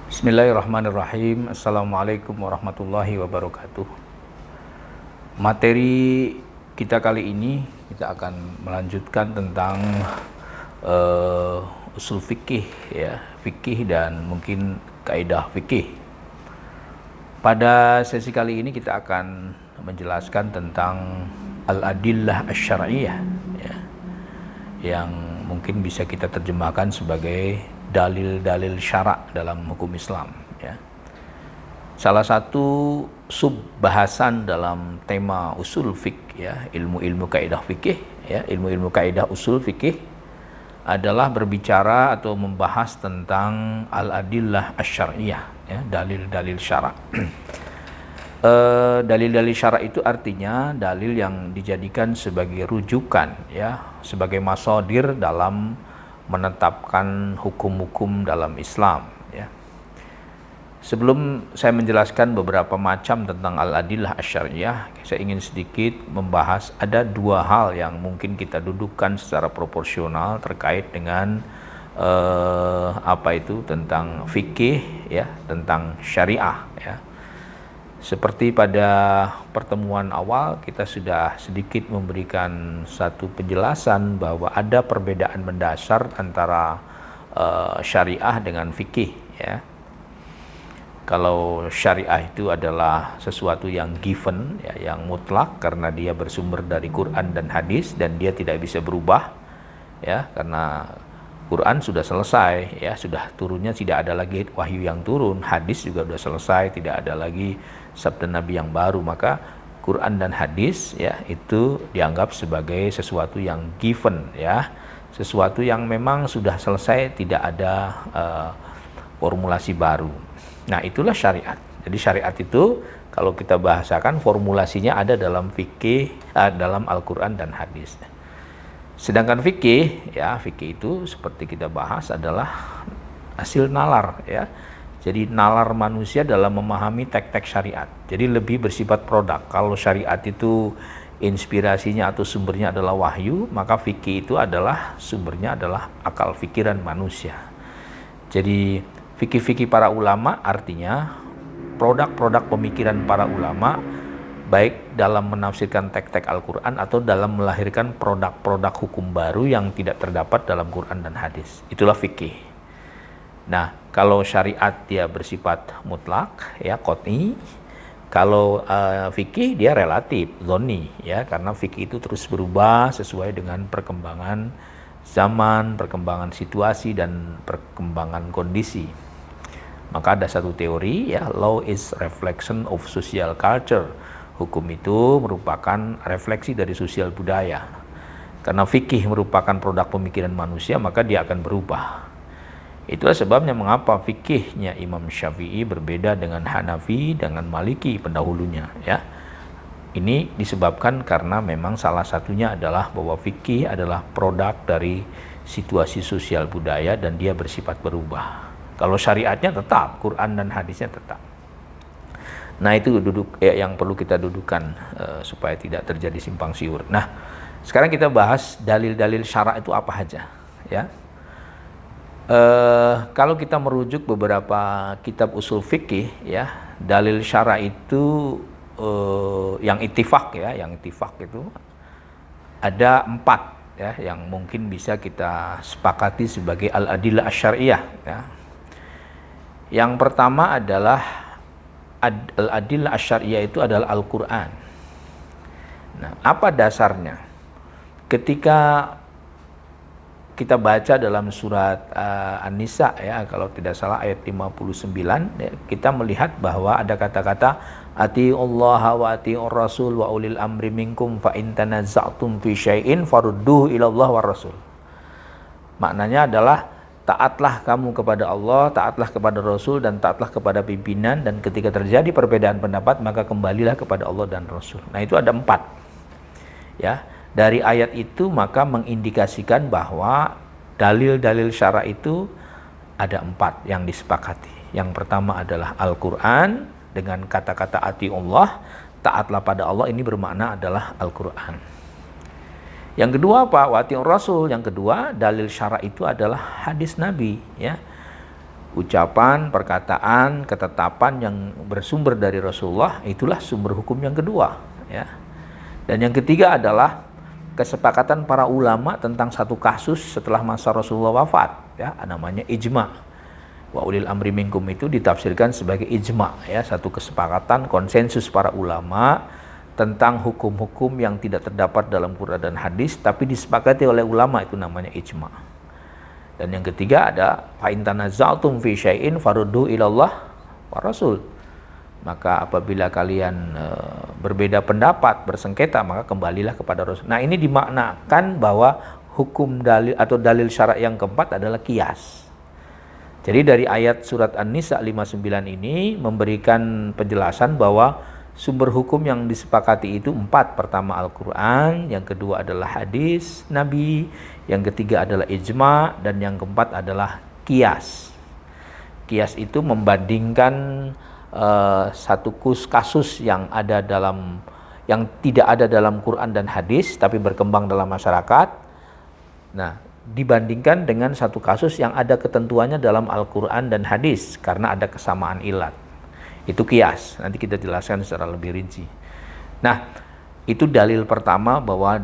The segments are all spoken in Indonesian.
Bismillahirrahmanirrahim. Assalamualaikum warahmatullahi wabarakatuh. Materi kita kali ini kita akan melanjutkan tentang usul fikih, ya, fikih dan mungkin kaidah fikih. Pada sesi kali ini kita akan menjelaskan tentang al-adillah asy-syar'iyyah, ya, yang mungkin bisa kita terjemahkan sebagai dalil-dalil syarak dalam hukum Islam, ya. Salah satu sub bahasan dalam tema usul fikih, ya, ilmu-ilmu kaidah fikih, ya, ilmu-ilmu kaidah usul fikih adalah berbicara atau membahas tentang al-adillah asy-syar'iyyah, ya, dalil-dalil syarak. Dalil-dalil syarak itu artinya dalil yang dijadikan sebagai rujukan, ya, sebagai masadir dalam menetapkan hukum-hukum dalam Islam, ya. Sebelum saya menjelaskan beberapa macam tentang al-adillah asy-syar'iyyah, saya ingin sedikit membahas ada dua hal yang mungkin kita dudukkan secara proporsional terkait dengan tentang fikih, ya, tentang syariah, ya. Seperti pada pertemuan awal kita sudah sedikit memberikan satu penjelasan bahwa ada perbedaan mendasar antara syariah dengan fikih, ya. Kalau syariah itu adalah sesuatu yang given, ya, yang mutlak karena dia bersumber dari Quran dan hadis dan dia tidak bisa berubah, ya, karena Quran sudah selesai, ya, sudah turunnya, tidak ada lagi wahyu yang turun, hadis juga sudah selesai, tidak ada lagi sabda Nabi yang baru, maka Quran dan hadis, ya, itu dianggap sebagai sesuatu yang given, ya, sesuatu yang memang sudah selesai, tidak ada formulasi baru. Nah, itulah syariat. Jadi syariat itu kalau kita bahasakan formulasinya ada dalam fikih, dalam Al-Quran dan hadis. Sedangkan fikih, ya, fikih itu seperti kita bahas adalah hasil nalar, ya. Jadi nalar manusia dalam memahami teks-teks syariat. Jadi lebih bersifat produk. Kalau syariat itu inspirasinya atau sumbernya adalah wahyu, maka fikih itu adalah sumbernya adalah akal pikiran manusia. Jadi fikih-fikih para ulama artinya produk-produk pemikiran para ulama, baik dalam menafsirkan teks-teks Al-Quran atau dalam melahirkan produk-produk hukum baru yang tidak terdapat dalam Quran dan hadis. Itulah fikih. Nah, kalau syariat dia bersifat mutlak, ya, qot'i. Kalau fikih dia relatif, zonni, ya, karena fikih itu terus berubah sesuai dengan perkembangan zaman, perkembangan situasi dan perkembangan kondisi. Maka ada satu teori, ya, law is reflection of social culture. Hukum itu merupakan refleksi dari sosial budaya. Karena fikih merupakan produk pemikiran manusia, maka dia akan berubah. Itulah sebabnya mengapa fikihnya Imam Syafi'i berbeda dengan Hanafi, dengan Maliki pendahulunya, ya. Ini disebabkan karena memang salah satunya adalah bahwa fikih adalah produk dari situasi sosial budaya dan dia bersifat berubah. Kalau syariatnya tetap, Quran dan hadisnya tetap. Nah, itu yang perlu kita dudukan supaya tidak terjadi simpang siur. Nah, sekarang kita bahas dalil-dalil syarak itu apa saja, ya. Kalau kita merujuk beberapa kitab usul fikih, ya, dalil syarak itu yang ittifaq, ya, yang ittifaq itu ada 4, ya, yang mungkin bisa kita sepakati sebagai al-adillah asy-syar'iyyah, ya. Yang pertama adalah al-adillah asy-syar'iyyah itu adalah Al-Quran. Nah, apa dasarnya? Ketika kita baca dalam surat An-Nisa, ya, kalau tidak salah ayat 59, ya, kita melihat bahwa ada kata-kata atiullaha wa atiur rasul wa ulil amri minkum fa in tanazza'tum fi syai'in farudduhu ilallah war rasul. Maknanya adalah taatlah kamu kepada Allah, taatlah kepada Rasul, dan taatlah kepada pimpinan, dan ketika terjadi perbedaan pendapat maka kembalilah kepada Allah dan Rasul. Nah, itu ada 4, ya. Dari ayat itu maka mengindikasikan bahwa dalil-dalil syarak itu ada 4 yang disepakati. Yang pertama adalah Al-Quran dengan kata-kata atiullah, taatlah pada Allah, ini bermakna adalah Al-Quran. Yang kedua apa? Wa atiur rasul. Yang kedua, dalil syarak itu adalah hadis Nabi, ya. ucapan, perkataan, ketetapan yang bersumber dari Rasulullah, itulah sumber hukum yang kedua, ya. Dan yang ketiga adalah kesepakatan para ulama tentang satu kasus setelah masa Rasulullah wafat, ya, namanya ijma. Wa ulil amri minkum itu ditafsirkan sebagai ijma, ya, satu kesepakatan konsensus para ulama tentang hukum-hukum yang tidak terdapat dalam Quran dan hadis tapi disepakati oleh ulama, itu namanya ijma. Dan yang ketiga ada fa in tanaza'tum fi syai'in faruddu ilallah wa rasul. Maka apabila kalian berbeda pendapat, bersengketa, maka kembalilah kepada Rasul. Nah, ini dimaknakan bahwa hukum dalil atau dalil syarak yang keempat adalah qiyas. Jadi dari ayat surat An-Nisa 59 ini memberikan penjelasan bahwa sumber hukum yang disepakati itu 4. Pertama Al-Quran, yang kedua adalah hadis Nabi, yang ketiga adalah ijma, dan yang keempat adalah qiyas. Qiyas itu membandingkan satu kasus yang ada dalam, yang tidak ada dalam Quran dan hadis tapi berkembang dalam masyarakat. Nah, dibandingkan dengan satu kasus yang ada ketentuannya dalam Al-Quran dan hadis karena ada kesamaan ilat. Itu qiyas. Nanti kita jelaskan secara lebih rinci. Nah, itu dalil pertama bahwa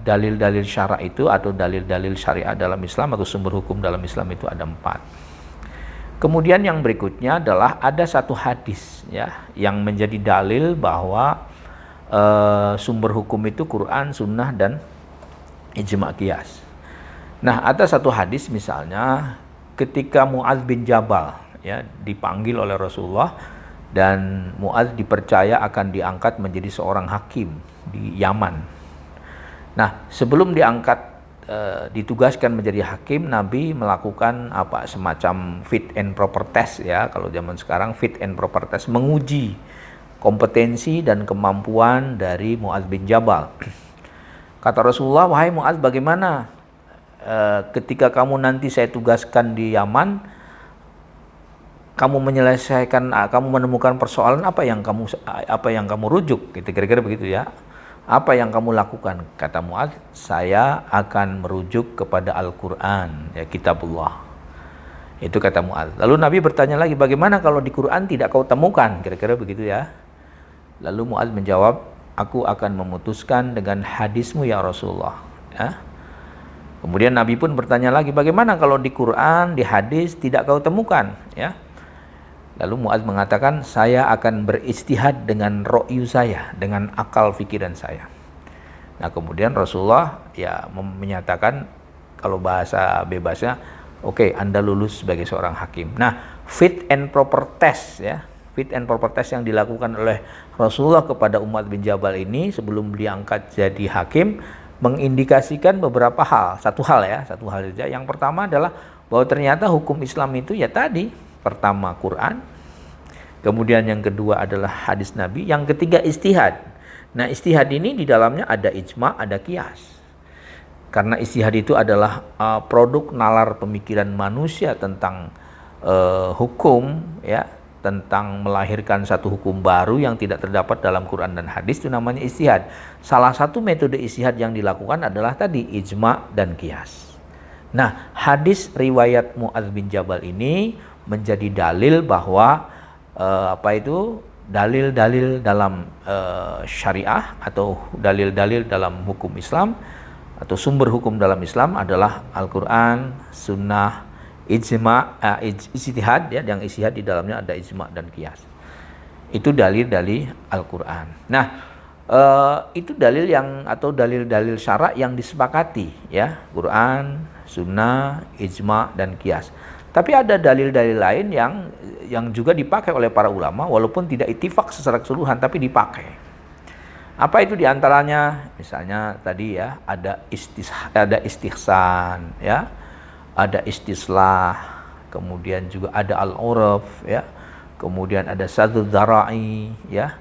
dalil-dalil syara itu atau dalil-dalil syariah dalam Islam atau sumber hukum dalam Islam itu ada 4. Kemudian yang berikutnya adalah ada satu hadis, ya, yang menjadi dalil bahwa sumber hukum itu Quran, Sunnah, dan ijma qiyas. Nah, ada satu hadis misalnya ketika Mu'adz bin Jabal, ya, dipanggil oleh Rasulullah dan Mu'adz dipercaya akan diangkat menjadi seorang hakim di Yaman. Nah, sebelum diangkat ditugaskan menjadi hakim, Nabi melakukan semacam fit and proper test, ya, kalau zaman sekarang fit and proper test, menguji kompetensi dan kemampuan dari Mu'adz bin Jabal. Kata Rasulullah, wahai Mu'adz, bagaimana ketika kamu nanti saya tugaskan di Yaman, kamu kamu menemukan persoalan apa yang kamu rujuk, gitu, kira-kira begitu, ya. Apa yang kamu lakukan? Kata Mu'adz, saya akan merujuk kepada Al-Quran, ya, kitabullah. Itu kata Mu'adz. Lalu Nabi bertanya lagi, bagaimana kalau di Quran tidak kau temukan? Kira-kira begitu, ya. Lalu Mu'adz menjawab, aku akan memutuskan dengan hadismu ya Rasulullah, ya. Kemudian Nabi pun bertanya lagi, bagaimana kalau di Quran, di hadis tidak kau temukan, ya. Lalu Mu'adz mengatakan, saya akan beristihad dengan ro'yu saya, dengan akal pikiran saya. Nah, kemudian Rasulullah, ya, menyatakan, kalau bahasa bebasnya, oke, Anda lulus sebagai seorang hakim. Nah, fit and proper test, ya, fit and proper test yang dilakukan oleh Rasulullah kepada Mu'adz bin Jabal ini sebelum diangkat jadi hakim mengindikasikan beberapa hal. Satu hal saja. Yang pertama adalah bahwa ternyata hukum Islam itu, ya tadi, pertama Quran, kemudian yang kedua adalah hadis Nabi, yang ketiga istihad. Nah, istihad ini di dalamnya ada ijma, ada qiyas. Karena istihad itu adalah produk nalar pemikiran manusia tentang hukum, ya, tentang melahirkan satu hukum baru yang tidak terdapat dalam Quran dan hadis, itu namanya istihad. Salah satu metode istihad yang dilakukan adalah tadi ijma dan qiyas. Nah, hadis riwayat Mu'adz bin Jabal ini menjadi dalil bahwa dalil-dalil dalam syariah atau dalil-dalil dalam hukum Islam atau sumber hukum dalam Islam adalah Al-Quran, Sunnah, ijma, ijtihad, ya, yang ijtihad di dalamnya ada ijma dan qiyas. Itu dalil dari Al-Quran. Nah, itu dalil atau dalil-dalil syarak yang disepakati, ya, Quran, Sunnah, ijma, dan qiyas. Tapi ada dalil-dalil lain yang juga dipakai oleh para ulama walaupun tidak ittifaq secara keseluruhan, tapi dipakai. Apa itu diantaranya? Misalnya tadi, ya, ada istihsan, ya, ada istislah, kemudian juga ada al-urf, ya, kemudian ada sadud dzara'i, ya,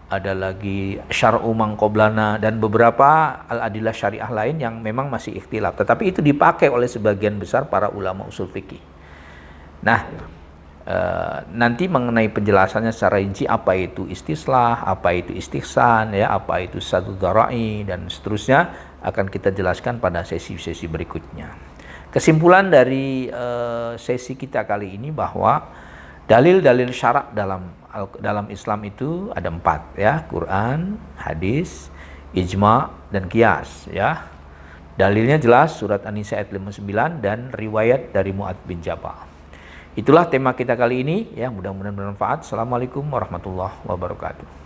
ada lagi syar'u man qablana, dan beberapa al-adillah syariah lain yang memang masih ikhtilaf, tetapi itu dipakai oleh sebagian besar para ulama usul fikih. Nah, nanti mengenai penjelasannya secara rinci apa itu istislah, apa itu istihsan, ya, apa itu sadud dzara'i, dan seterusnya akan kita jelaskan pada sesi-sesi berikutnya. Kesimpulan dari sesi kita kali ini bahwa dalil-dalil syarak dalam Islam itu ada 4 ya, Quran, hadis, ijma, dan qiyas ya. Dalilnya jelas surat An-Nisa ayat 59 dan riwayat dari Mu'adz bin Jabal. Itulah tema kita kali ini ya, mudah-mudahan bermanfaat. Assalamualaikum warahmatullahi wabarakatuh.